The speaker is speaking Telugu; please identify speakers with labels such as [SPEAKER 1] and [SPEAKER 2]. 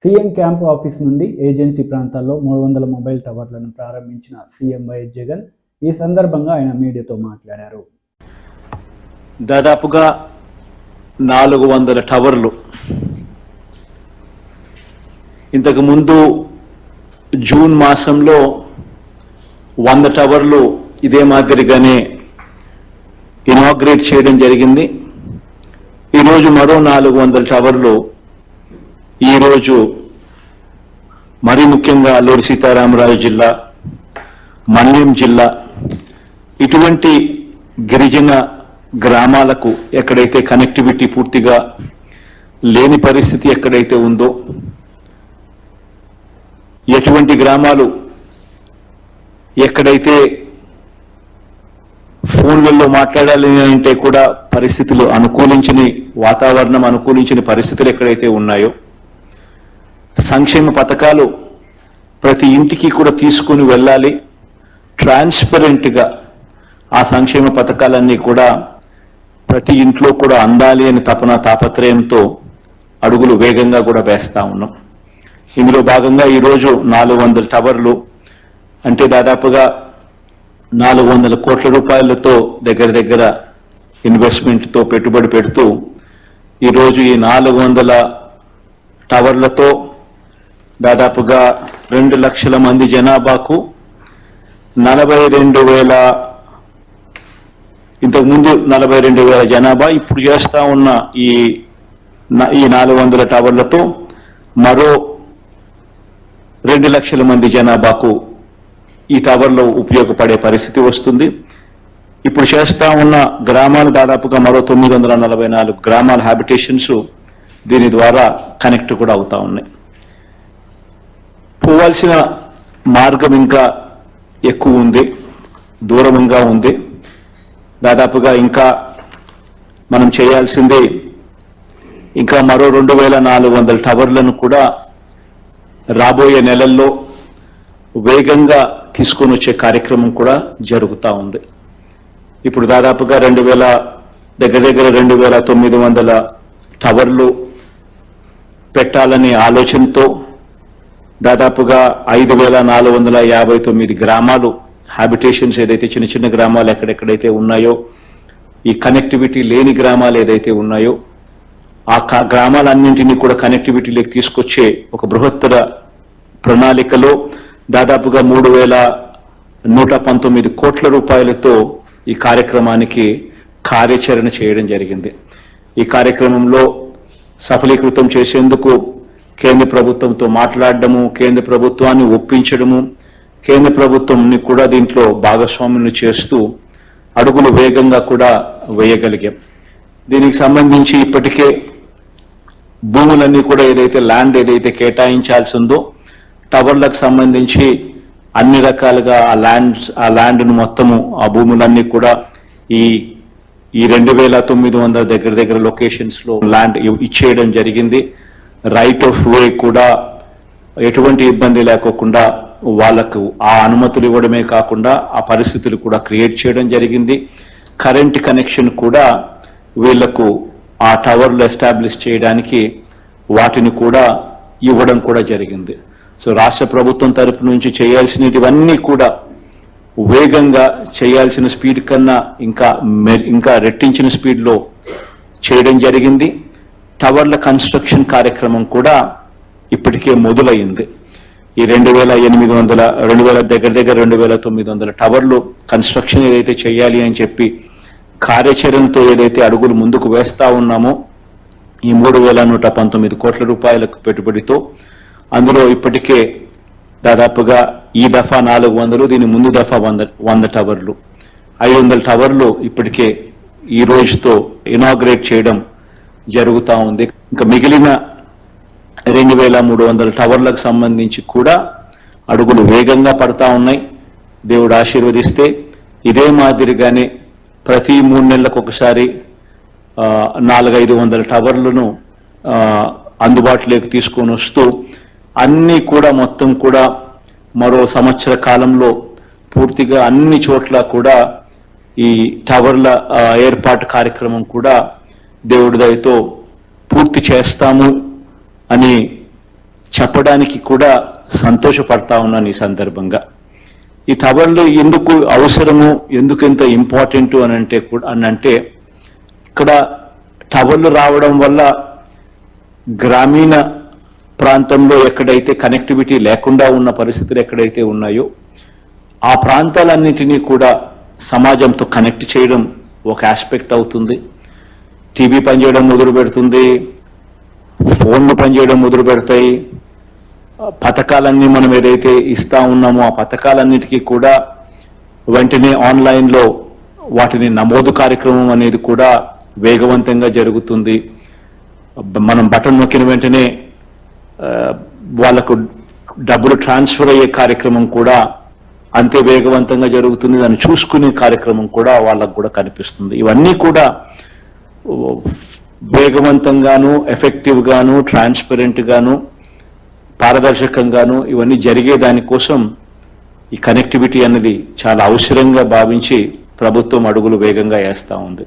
[SPEAKER 1] సీఎం క్యాంపు ఆఫీస్ నుండి ఏజెన్సీ ప్రాంతాల్లో 300 మొబైల్ టవర్లను ప్రారంభించిన సీఎం వైఎస్ జగన్ ఈ సందర్భంగా ఆయన మీడియాతో మాట్లాడారు.
[SPEAKER 2] దాదాపుగా 400 టవర్లు ఇంతకు ముందు జూన్ మాసంలో 100 టవర్లు ఇదే మాదిరిగానే ఇనాగ్రేట్ చేయడం జరిగింది. ఈరోజు మరో 400 టవర్లు ఈరోజు మరీ ముఖ్యంగా అల్లూరి సీతారామరాజు జిల్లా, మన్యం జిల్లా ఇటువంటి గిరిజన గ్రామాలకు ఎక్కడైతే కనెక్టివిటీ పూర్తిగా లేని పరిస్థితి ఎక్కడైతే ఉందో, ఎటువంటి గ్రామాలు ఎక్కడైతే ఫోన్లలో మాట్లాడాలి అంటే కూడా పరిస్థితులు అనుకూలించని వాతావరణం అనుకూలించని పరిస్థితులు ఎక్కడైతే ఉన్నాయో, సంక్షేమ పథకాలు ప్రతి ఇంటికి కూడా తీసుకుని వెళ్ళాలి, ట్రాన్స్పరెంట్గా ఆ సంక్షేమ పథకాలన్నీ కూడా ప్రతి ఇంట్లో కూడా అందాలి అని తాపత్రయంతో అడుగులు వేగంగా కూడా వేస్తా ఉన్నాం. ఇందులో భాగంగా ఈరోజు 400 టవర్లు అంటే దాదాపుగా 400 కోట్ల రూపాయలతో దగ్గర ఇన్వెస్ట్మెంట్తో పెట్టుబడి పెడుతూ ఈరోజు ఈ 400 టవర్లతో దాదాపుగా 2 లక్షల మంది జనాభాకు 42,000 ఇంతకుముందు 42,000 జనాభా ఇప్పుడు చేస్తా ఉన్న ఈ 400 టవర్లతో మరో 2 లక్షల మంది జనాభాకు ఈ టవర్లో ఉపయోగపడే పరిస్థితి వస్తుంది. ఇప్పుడు చేస్తా ఉన్న గ్రామాలు దాదాపుగా మరో 944 గ్రామాల హ్యాబిటేషన్స్ దీని ద్వారా కనెక్ట్ కూడా అవుతా ఉన్నాయి. పోవాల్సిన మార్గం ఇంకా ఎక్కువ ఉంది, దూరంగా ఉంది. దాదాపుగా ఇంకా మనం చేయాల్సింది ఇంకా మరో 2,400 టవర్లను కూడా రాబోయే నెలల్లో వేగంగా తీసుకొని వచ్చే కార్యక్రమం కూడా జరుగుతూ ఉంది. ఇప్పుడు దాదాపుగా 2,900 టవర్లు పెట్టాలనే ఆలోచనతో దాదాపుగా 5,459 గ్రామాలు హ్యాబిటేషన్స్ ఏదైతే చిన్న చిన్న గ్రామాలు ఎక్కడెక్కడైతే ఉన్నాయో, ఈ కనెక్టివిటీ లేని గ్రామాలు ఏదైతే ఉన్నాయో ఆ గ్రామాలన్నింటినీ కూడా కనెక్టివిటీలోకి తీసుకొచ్చే ఒక బృహత్తర ప్రణాళికలో దాదాపుగా 3,119 కోట్ల రూపాయలతో ఈ కార్యక్రమానికి కార్యాచరణ చేయడం జరిగింది. ఈ కార్యక్రమంలో సఫలీకృతం చేసేందుకు కేంద్ర ప్రభుత్వంతో మాట్లాడడము, కేంద్ర ప్రభుత్వాన్ని ఒప్పించడము, కేంద్ర ప్రభుత్వంని కూడా దీంట్లో భాగస్వాములను చేస్తూ అడుగులు వేగంగా కూడా వేయగలిగాం. దీనికి సంబంధించి ఇప్పటికే భూములన్నీ కూడా ఏదైతే ల్యాండ్ ఏదైతే కేటాయించాల్సి ఉందో టవర్లకు సంబంధించి అన్ని రకాలుగా ఆ ల్యాండ్ను మొత్తము ఆ భూములన్నీ కూడా ఈ 2,900 దగ్గర లొకేషన్స్ లో ల్యాండ్ ఇచ్చేయడం జరిగింది. రైట్ ఆఫ్ వే కూడా ఎటువంటి ఇబ్బంది లేకోకుండా వాళ్లకు ఆ అనుమతులు ఇవ్వడమే కాకుండా ఆ పరిస్థితులు కూడా క్రియేట్ చేయడం జరిగింది. కరెంట్ కనెక్షన్ కూడా వీళ్లకు ఆ టవర్లు ఎస్టాబ్లిష్ చేయడానికి వాటిని కూడా ఇవ్వడం కూడా జరిగింది. సో రాష్ట్ర ప్రభుత్వం తరపు నుంచి చేయాల్సినవన్నీ కూడా వేగంగా చేయాల్సిన స్పీడ్ కన్నా ఇంకా రెట్టించిన స్పీడ్లో చేయడం జరిగింది. టవర్ల కన్స్ట్రక్షన్ కార్యక్రమం కూడా ఇప్పటికే మొదలైంది. ఈ 2,900 టవర్లు కన్స్ట్రక్షన్ ఏదైతే చేయాలి అని చెప్పి కార్యాచరణతో ఏదైతే అడుగులు ముందుకు వేస్తా ఉన్నామో ఈ 3,119 కోట్ల రూపాయలకు పెట్టుబడితో అందులో ఇప్పటికే దాదాపుగా ఈ దఫా 400, దీని ముందు దఫా 100 టవర్లు 500 టవర్లు ఇప్పటికే ఈ రోజుతో ఇనాగ్రేట్ చేయడం జరుగుతూ ఉంది. ఇంకా మిగిలిన 2,300 టవర్లకు సంబంధించి కూడా అడుగులు వేగంగా పడతా ఉన్నాయి. దేవుడు ఆశీర్వదిస్తే ఇదే మాదిరిగానే ప్రతి 3 నెలలకు ఒకసారి 400-500 టవర్లను అందుబాటులోకి తీసుకొని వస్తూ అన్ని కూడా మొత్తం కూడా మరో సంవత్సర కాలంలో పూర్తిగా అన్ని చోట్ల కూడా ఈ టవర్ల ఏర్పాటు కార్యక్రమం కూడా దేవుడి దయతో పూర్తి చేస్తాము అని చెప్పడానికి కూడా సంతోషపడతా ఉన్నాను ఈ సందర్భంగా. ఈ టవర్లు ఎందుకు అవసరము, ఎందుకు ఎంత ఇంపార్టెంట్ అంటే ఇక్కడ టవర్లు రావడం వల్ల గ్రామీణ ప్రాంతంలో ఎక్కడైతే కనెక్టివిటీ లేకుండా ఉన్న పరిస్థితులు ఎక్కడైతే ఉన్నాయో ఆ ప్రాంతాలన్నింటినీ కూడా సమాజంతో కనెక్ట్ చేయడం ఒక ఆస్పెక్ట్ అవుతుంది. టీవీ పనిచేయడం మొదలు పెడుతుంది, ఫోన్లు పనిచేయడం మొదలు పెడతాయి. పథకాలన్నీ మనం ఏదైతే ఇస్తా ఉన్నామో ఆ పథకాలన్నిటికీ కూడా వెంటనే ఆన్లైన్లో వాటిని నమోదు కార్యక్రమం అనేది కూడా వేగవంతంగా జరుగుతుంది. మనం బటన్ నొక్కిన వెంటనే వాళ్ళకు డబ్బులు ట్రాన్స్ఫర్ అయ్యే కార్యక్రమం కూడా అంతే వేగవంతంగా జరుగుతుంది. దాన్ని చూసుకునే కార్యక్రమం కూడా వాళ్ళకు కూడా కనిపిస్తుంది. ఇవన్నీ కూడా వేగవంతంగాను, ఎఫెక్టివ్గాను, ట్రాన్స్పరెంట్గాను, పారదర్శకంగాను ఇవన్నీ జరిగే దానికోసం ఈ కనెక్టివిటీ అనేది చాలా అవసరంగా భావించి ప్రభుత్వం అడుగులు వేగంగా వేస్తూ ఉంది.